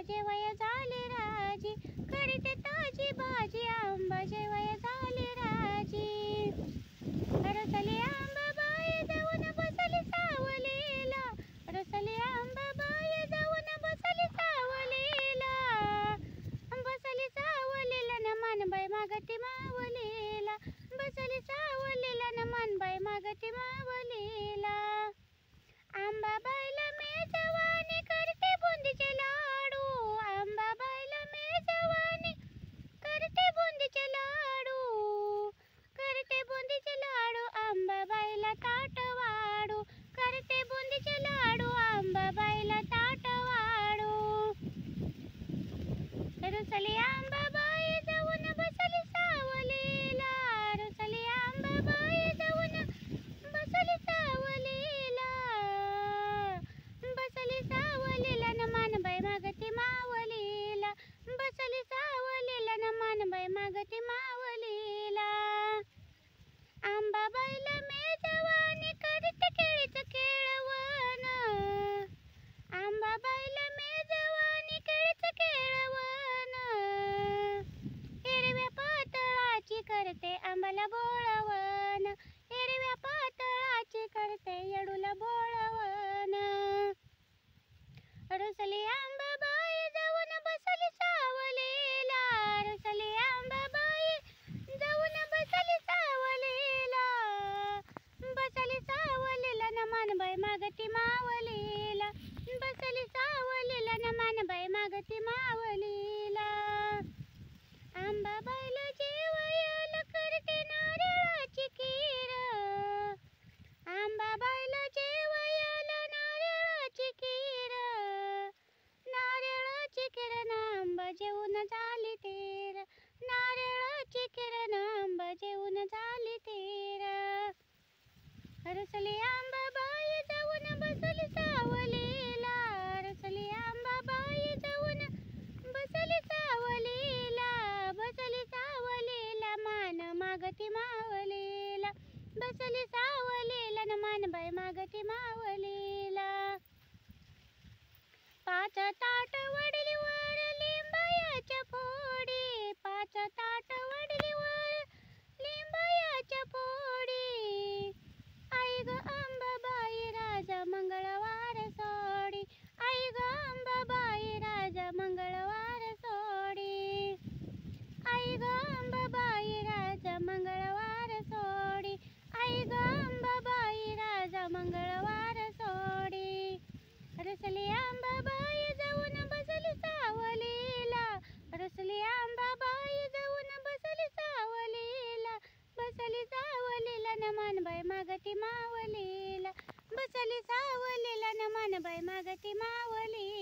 जेवया झाले राजी, करीते ताजी भाजी आंबा जेवया झाले राजी. रसली आंबाबाई जाऊन बसली सावलीला, रसली आंबाबाई जाऊन बसली सावलीला, बसली सावलीला न मानबाई मागती मावलीला, बसली सावलीला न मानबाई मागती मावलीला. आंबाबाईला मेजवानी करते बुंदीचे लाडू, आंबाबाईला मेजवानी करते बुंदीचे लाडू, करते बुंदीचे लाडू आंबाबाईला ताट वाढू, करते बुंदीचे लाडू आंबाबाईला ताट वाढू. रुसली आंबाबाई जाऊन बसली सावलीला, रुसली आंबाबाई जाऊन बसली सावलीला, बसली सावलीला न मानबाई मागती मावलीला, बसली सावलीला न मानबाई मागती मावलीला. आंबाबाईला मेजवानी करते केळीचं केळवण, आंबाबाईला मेजवानी केळीचं केळवण, हिरव्या पातळाची करते आंबाला बोळवण, हिरव्या पातळाची करते येडूला बोळवण. रुसली आंबाबाई जाऊन बसली सावलीला, रुसली आंबाबाई जाऊन बसली सावलीला, बसली सावलीला न मानबाई मागती मावलीला, बसली सावलीला न मानबाई मागती मावलीला. आंबाबाईला जेवायला करते नारळाची खीर, आंबाबाईला जेवायला नारळाची खीर, नारळाची खीर न आंबा जेवून झाली तीर, नारळाची खीर न आंबा जेवून झाली तीर. रुसली आंबाबाई जाऊन बसली सावलीला, रुसली आंबाबाई जाऊन बसली सावलीला, बसली सावलीला मान मागती मावलीला, बसली सावलीला न मानबाई मागती मावलीला. पाच ताट वडलीवर लिंबायाच्या फोडी, पाच ताट वडलीवर लिंबायाच्या फोडी, आई ग अंबाबाई राजा मंगळवार सोडी, आई ग अंबाबाई राजा मंगळवार सोडी, आई ग अंबाबाई राजा मंगळवार सोडी, आई ग अंबाबाई राजा मंगळवार सोडी. रुसली आंबाबाई जाऊन बसली सावलीला, रुसली आंबाबाई जाऊन बसली सावलीला, बसली सावलीला न मानबाई मागती मावलीला, बसली सावलीला न मानबाई मागती मावलीला.